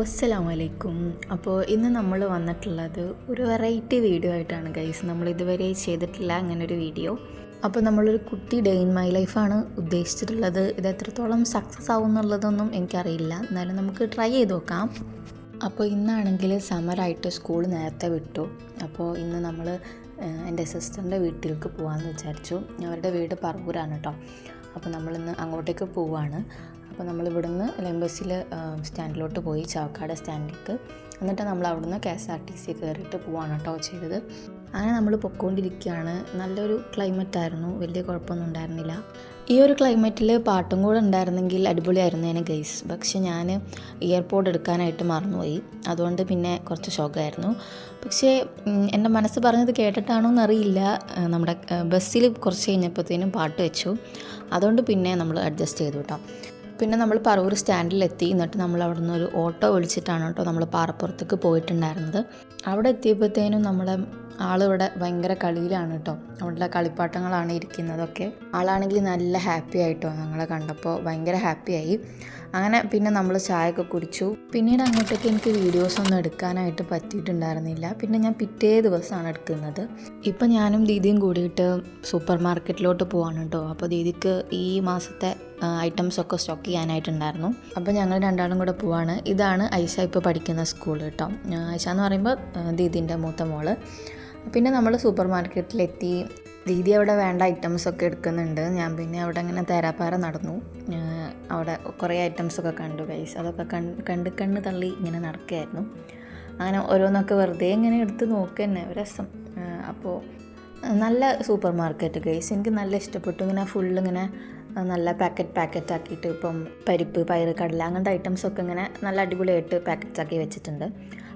അസ്സലാമലൈക്കും. അപ്പോൾ ഇന്ന് നമ്മൾ വന്നിട്ടുള്ളത് ഒരു വെറൈറ്റി വീഡിയോ ആയിട്ടാണ് ഗൈസ്. നമ്മൾ ഇതുവരെ ചെയ്തിട്ടില്ല അങ്ങനൊരു വീഡിയോ. അപ്പോൾ നമ്മളൊരു കുട്ടി ഡേ ഇൻ മൈ ലൈഫാണ് ഉദ്ദേശിച്ചിട്ടുള്ളത്. ഇത് എത്രത്തോളം സക്സസ് ആവും എന്നുള്ളതൊന്നും എനിക്കറിയില്ല, എന്നാലും നമുക്ക് ട്രൈ ചെയ്ത് നോക്കാം. അപ്പോൾ ഇന്നാണെങ്കിൽ സമ്മറായിട്ട് സ്കൂൾ നേരത്തെ വിട്ടു. അപ്പോൾ ഇന്ന് നമ്മൾ എൻ്റെ സിസ്റ്ററിൻ്റെ വീട്ടിലേക്ക് പോകാമെന്ന് വിചാരിച്ചു. അവരുടെ വീട് പറവൂരാണ് കേട്ടോ. അപ്പോൾ നമ്മളിന്ന് അങ്ങോട്ടേക്ക് പോവുകയാണ്. അപ്പോൾ നമ്മളിവിടുന്ന് ബസ്സിൽ സ്റ്റാൻഡിലോട്ട് പോയി, ചാവക്കാട് സ്റ്റാൻഡിലേക്ക്. എന്നിട്ട് നമ്മൾ അവിടുന്ന് KSRTC കയറിയിട്ട് പോവാണ് കേട്ടോ ചെയ്തത്. അങ്ങനെ നമ്മൾ പൊയ്ക്കൊണ്ടിരിക്കുകയാണ്. നല്ലൊരു ക്ലൈമറ്റായിരുന്നു, വലിയ കുഴപ്പമൊന്നും ഉണ്ടായിരുന്നില്ല. ഈ ഒരു ക്ലൈമറ്റിൽ പാട്ടും കൂടെ ഉണ്ടായിരുന്നെങ്കിൽ അടിപൊളിയായിരുന്നേനെ ഗൈസ്. പക്ഷെ ഞാൻ ഇയർപോഡ് എടുക്കാനായിട്ട് മറന്നുപോയി. അതുകൊണ്ട് പിന്നെ കുറച്ച് ഷോക്കായിരുന്നു. പക്ഷേ എൻ്റെ മനസ്സ് പറഞ്ഞത് കേട്ടിട്ടാണോ എന്നറിയില്ല, നമ്മുടെ ബസ്സിൽ കുറച്ച് കഴിഞ്ഞപ്പോഴത്തേനും പാട്ട് വെച്ചു. അതുകൊണ്ട് പിന്നെ നമ്മൾ അഡ്ജസ്റ്റ് ചെയ്തു കേട്ടോ. പിന്നെ നമ്മൾ പറവൂർ സ്റ്റാൻഡിലെത്തി. എന്നിട്ട് നമ്മൾ അവിടെ നിന്ന് ഒരു ഓട്ടോ വിളിച്ചിട്ടാണ് കേട്ടോ നമ്മൾ പാറപ്പുറത്തേക്ക് പോയിട്ടുണ്ടായിരുന്നത്. അവിടെ എത്തിയപ്പോഴത്തേനും നമ്മളെ ആളിവിടെ ഭയങ്കര കളിയിലാണ് കേട്ടോ. അവിടെ കളിപ്പാട്ടങ്ങളാണ് ഇരിക്കുന്നതൊക്കെ. ആളാണെങ്കിൽ നല്ല ഹാപ്പി ആയിട്ടോ, ഞങ്ങളെ കണ്ടപ്പോൾ ഭയങ്കര ഹാപ്പിയായി. അങ്ങനെ പിന്നെ നമ്മൾ ചായയൊക്കെ കുടിച്ചു. പിന്നീട് അങ്ങോട്ടേക്ക് എനിക്ക് വീഡിയോസൊന്നും എടുക്കാനായിട്ട് പറ്റിയിട്ടുണ്ടായിരുന്നില്ല. പിന്നെ ഞാൻ പിറ്റേ ദിവസമാണ് എടുക്കുന്നത്. ഇപ്പം ഞാനും ദീദിയും കൂടിയിട്ട് സൂപ്പർ മാർക്കറ്റിലോട്ട് പോവാണ് കേട്ടോ. അപ്പോൾ ദീദിക്ക് ഈ മാസത്തെ ഐറ്റംസൊക്കെ സ്റ്റോക്ക് ചെയ്യാനായിട്ടുണ്ടായിരുന്നു. അപ്പോൾ ഞങ്ങൾ രണ്ടാളും കൂടെ പോവാണ്. ഇതാണ് ഐഷ ഇപ്പോൾ പഠിക്കുന്ന സ്കൂൾ കേട്ടോ. ഐഷ എന്ന് പറയുമ്പോൾ ദീദിൻ്റെ മൂത്ത മോള്. പിന്നെ നമ്മൾ സൂപ്പർ മാർക്കറ്റിലെത്തി. ദീദി അവിടെ വേണ്ട ഐറ്റംസൊക്കെ എടുക്കുന്നുണ്ട്. ഞാൻ പിന്നെ അവിടെ ഇങ്ങനെ തേരാപ്പാര നടന്നു. അവിടെ കുറേ ഐറ്റംസൊക്കെ കണ്ടു ഗൈസ്. അതൊക്കെ കണ്ണ് തള്ളി ഇങ്ങനെ നടക്കുകയായിരുന്നു. അങ്ങനെ ഓരോന്നൊക്കെ വെറുതെ ഇങ്ങനെ എടുത്ത് നോക്കുക തന്നെ ഒരു രസം. അപ്പോൾ നല്ല സൂപ്പർ മാർക്കറ്റ് ഗൈസ്, എനിക്ക് നല്ല ഇഷ്ടപ്പെട്ടു. ഇങ്ങനെ ഫുള്ളിങ്ങനെ നല്ല പാക്കറ്റ് ആക്കിയിട്ട്, ഇപ്പം പരിപ്പ്, പയറ്, കടല അങ്ങനത്തെ ഐറ്റംസൊക്കെ ഇങ്ങനെ നല്ല അടിപൊളിയായിട്ട് പാക്കറ്റ്സ് ആക്കി വെച്ചിട്ടുണ്ട്.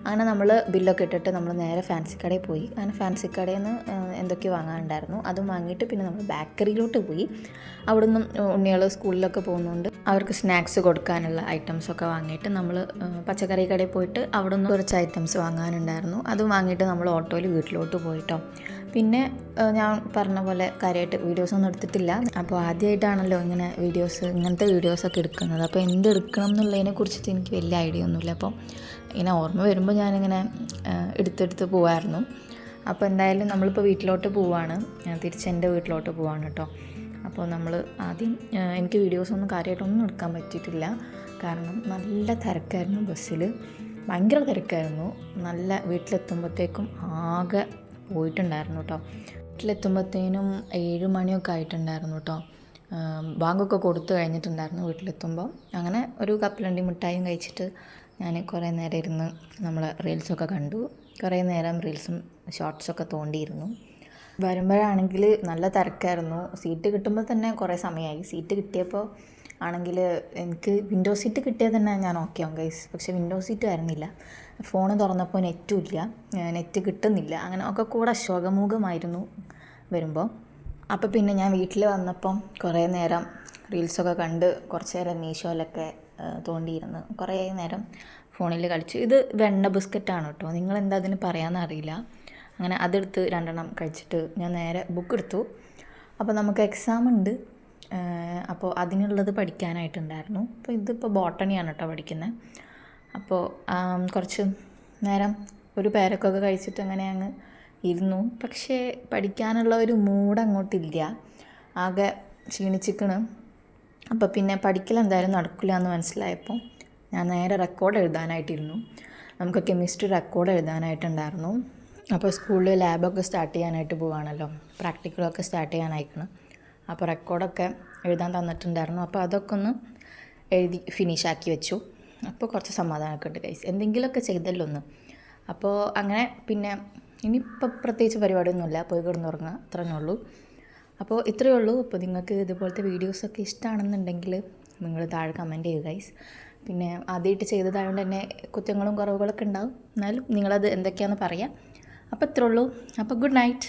അങ്ങനെ നമ്മൾ ബില്ലൊക്കെ ഇട്ടിട്ട് നമ്മൾ നേരെ ഫാൻസി കടയിൽ പോയി. അങ്ങനെ ഫാൻസി കടയിൽ നിന്ന് എന്തൊക്കെയോ വാങ്ങാനുണ്ടായിരുന്നു. അതും വാങ്ങിയിട്ട് പിന്നെ നമ്മൾ ബേക്കറിയിലോട്ട് പോയി. അവിടെ നിന്നും ഉണ്ണികൾ സ്കൂളിലൊക്കെ പോകുന്നതുകൊണ്ട് അവർക്ക് സ്നാക്സ് കൊടുക്കാനുള്ള ഐറ്റംസൊക്കെ വാങ്ങിയിട്ട് നമ്മൾ പച്ചക്കറി കടയിൽ പോയിട്ട് അവിടെ നിന്ന് കുറച്ച് ഐറ്റംസ് വാങ്ങാനുണ്ടായിരുന്നു. അതും വാങ്ങിയിട്ട് നമ്മൾ ഓട്ടോയിൽ വീട്ടിലോട്ട് പോയിട്ടോ. പിന്നെ ഞാൻ പറഞ്ഞ പോലെ കാര്യമായിട്ട് വീഡിയോസൊന്നും എടുത്തിട്ടില്ല. അപ്പോൾ ആദ്യമായിട്ടാണല്ലോ ഇങ്ങനത്തെ വീഡിയോസൊക്കെ എടുക്കുന്നത്. അപ്പോൾ എന്ത് എടുക്കണം എന്നുള്ളതിനെ കുറിച്ചിട്ട് എനിക്ക് വലിയ ഐഡിയ ഒന്നുമില്ല. അപ്പോൾ ഇങ്ങനെ ഓർമ്മ വരുമ്പോൾ ഞാനിങ്ങനെ എടുത്തെടുത്ത് പോവായിരുന്നു. അപ്പോൾ എന്തായാലും നമ്മളിപ്പോൾ വീട്ടിലോട്ട് പോവാണ്, തിരിച്ച് എൻ്റെ വീട്ടിലോട്ട് പോവാണ് കേട്ടോ. അപ്പോൾ നമ്മൾ ആദ്യം എനിക്ക് വീഡിയോസൊന്നും കാര്യമായിട്ടൊന്നും എടുക്കാൻ പറ്റിയിട്ടില്ല. കാരണം നല്ല തിരക്കായിരുന്നു ബസ്സിൽ, ഭയങ്കര തിരക്കായിരുന്നു. നല്ല വീട്ടിലെത്തുമ്പോഴത്തേക്കും ആകെ പോയിട്ടുണ്ടായിരുന്നു കേട്ടോ. വീട്ടിലെത്തുമ്പോഴത്തേനും 7 മണിയൊക്കെ ആയിട്ടുണ്ടായിരുന്നു കേട്ടോ. ബാങ്കൊക്കെ കൊടുത്തു കഴിഞ്ഞിട്ടുണ്ടായിരുന്നു വീട്ടിലെത്തുമ്പോൾ. അങ്ങനെ ഒരു കപ്പലണ്ടി മിഠായിയും കഴിച്ചിട്ട് ഞാൻ കുറേ നേരം ഇരുന്ന് നമ്മൾ റീൽസൊക്കെ കണ്ടു. കുറേ നേരം റീൽസും ഷോർട്സൊക്കെ തോണ്ടിയിരുന്നു. വരുമ്പോഴാണെങ്കിൽ നല്ല തിരക്കായിരുന്നു. സീറ്റ് കിട്ടുമ്പോൾ തന്നെ കുറേ സമയമായി. സീറ്റ് കിട്ടിയപ്പോൾ ആണെങ്കിൽ എനിക്ക് വിൻഡോ സീറ്റ് കിട്ടിയാൽ തന്നെ ഞാൻ ഓക്കെ ആവും ഗൈസ്. പക്ഷേ വിൻഡോ സീറ്റ് വരുന്നില്ല. ഫോൺ തുറന്നപ്പോൾ നെറ്റും ഇല്ല, നെറ്റ് കിട്ടുന്നില്ല. അങ്ങനെ ഒക്കെ കൂടെ ശോകമുഖമായിരുന്നു വരുമ്പോൾ. അപ്പോൾ പിന്നെ ഞാൻ വീട്ടിൽ വന്നപ്പം കുറേ നേരം റീൽസൊക്കെ കണ്ട് കുറച്ച് നേരം മീഷോയിലൊക്കെ തോണ്ടിയിരുന്നു. കുറേ നേരം ഫോണിൽ കളിച്ചു. ഇത് വെണ്ണ ബിസ്ക്കറ്റാണ് കേട്ടോ, നിങ്ങളെന്താ അതിന് പറയാമെന്ന് അറിയില്ല. അങ്ങനെ അതെടുത്ത് 2 എണ്ണം കഴിച്ചിട്ട് ഞാൻ നേരെ ബുക്ക് എടുത്തു. അപ്പോൾ നമുക്ക് എക്സാം ഉണ്ട്, അപ്പോൾ അതിനുള്ളത് പഠിക്കാനായിട്ടുണ്ടായിരുന്നു. അപ്പോൾ ഇതിപ്പോൾ ബോട്ടണിയാണ് കേട്ടോ പഠിക്കുന്നത്. അപ്പോൾ കുറച്ച് നേരം ഒരു പേരക്കൊക്കെ കഴിച്ചിട്ട് അങ്ങനെ അങ്ങ് ഇരുന്നു. പക്ഷേ പഠിക്കാനുള്ള ഒരു മൂഡ് അങ്ങോട്ടില്ല, ആകെ ക്ഷീണിച്ചിക്കണ്. അപ്പോൾ പിന്നെ പഠിക്കൽ എന്തായാലും നടക്കില്ല എന്ന് മനസ്സിലായപ്പോൾ ഞാൻ നേരെ റെക്കോർഡ് എഴുതാനായിട്ടിരുന്നു. നമുക്ക് കെമിസ്ട്രി റെക്കോർഡ് എഴുതാനായിട്ടുണ്ടായിരുന്നു. അപ്പോൾ സ്കൂളിൽ ലാബൊക്കെ സ്റ്റാർട്ട് ചെയ്യാനായിട്ട് പോവുകയാണല്ലോ, പ്രാക്ടിക്കലൊക്കെ സ്റ്റാർട്ട് ചെയ്യാനായിക്കണം. അപ്പോൾ റെക്കോർഡൊക്കെ എഴുതാൻ തന്നിട്ടുണ്ടായിരുന്നു. അപ്പോൾ അതൊക്കെ ഒന്ന് എഴുതി ഫിനിഷാക്കി വെച്ചു. അപ്പോൾ കുറച്ച് സമാധാനമൊക്കെ ഉണ്ട് ഗൈസ്, എന്തെങ്കിലുമൊക്കെ ചെയ്തല്ലോ ഒന്ന്. അപ്പോൾ അങ്ങനെ പിന്നെ ഇനിയിപ്പോൾ പ്രത്യേകിച്ച് പരിപാടിയൊന്നുമില്ല, പോയി കിടന്നുറങ്ങുക, അത്രേ ഉള്ളൂ. അപ്പോൾ ഇത്രയേ ഉള്ളൂ. അപ്പോൾ നിങ്ങൾക്ക് ഇതുപോലത്തെ വീഡിയോസൊക്കെ ഇഷ്ടമാണെന്നുണ്ടെങ്കിൽ നിങ്ങൾ താഴെ കമൻറ്റ് ചെയ്യുക ഗൈസ്. പിന്നെ ആദ്യമായിട്ട് ചെയ്തതായതുകൊണ്ട് തന്നെ കുറ്റങ്ങളും കുറവുകളൊക്കെ ഉണ്ടാവും, എന്നാലും നിങ്ങളത് എന്തൊക്കെയാണെന്ന് പറയാം. അപ്പോൾ ഇത്രയേ ഉള്ളൂ. അപ്പോൾ ഗുഡ് നൈറ്റ്.